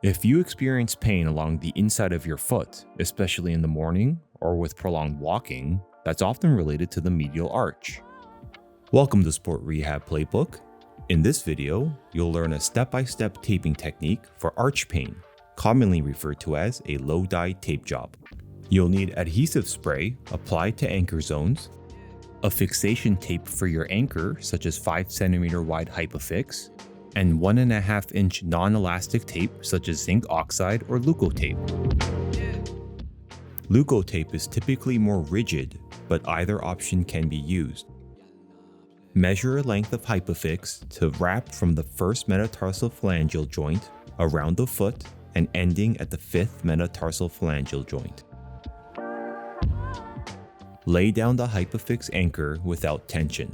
If you experience pain along the inside of your foot, especially in the morning or with prolonged walking, that's often related to the medial arch. Welcome to Sport Rehab Playbook. In this video, you'll learn a step-by-step taping technique for arch pain, commonly referred to as a low-dye tape job. You'll need adhesive spray applied to anchor zones, a fixation tape for your anchor such as 5 cm wide Hypafix, and 1.5 inch non-elastic tape such as zinc oxide or Leukotape. Leukotape is typically more rigid, but either option can be used. Measure a length of Hypafix to wrap from the first metatarsal phalangeal joint around the foot and ending at the 5th metatarsal phalangeal joint. Lay down the Hypafix anchor without tension.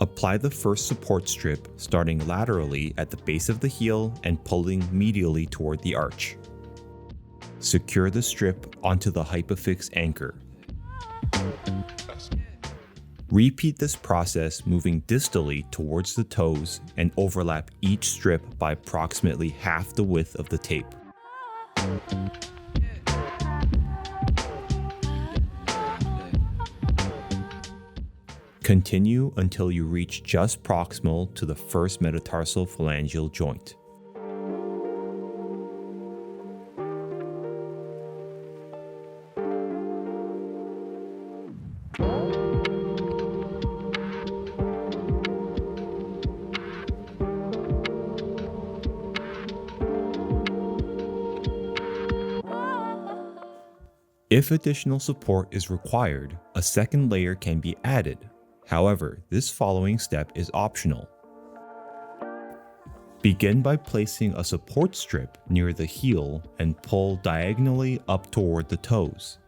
Apply the first support strip starting laterally at the base of the heel and pulling medially toward the arch. Secure the strip onto the Hypafix anchor. Repeat this process moving distally towards the toes and overlap each strip by approximately half the width of the tape. Continue until you reach just proximal to the first metatarsal phalangeal joint. If additional support is required, a second layer can be added. However, this following step is optional. Begin by placing a support strip near the heel and pull diagonally up toward the toes.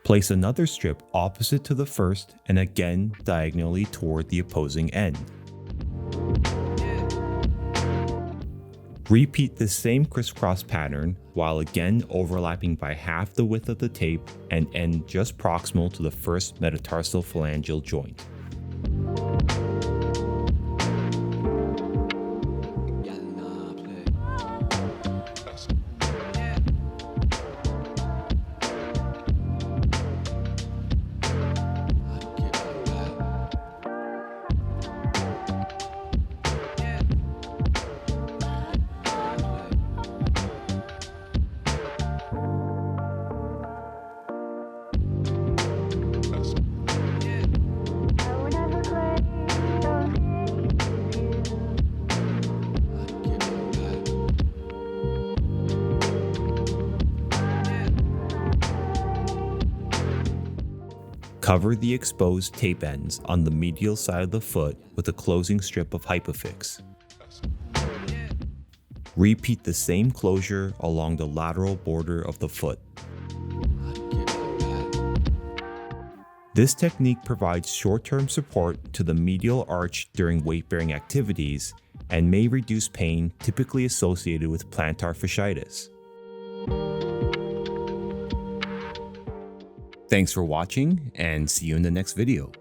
Place another strip opposite to the first and again diagonally toward the opposing end. Repeat the same crisscross pattern while again overlapping by half the width of the tape and end just proximal to the first metatarsal phalangeal joint. Cover the exposed tape ends on the medial side of the foot with a closing strip of Hypafix. Repeat the same closure along the lateral border of the foot. This technique provides short-term support to the medial arch during weight-bearing activities and may reduce pain typically associated with plantar fasciitis. Thanks for watching and see you in the next video.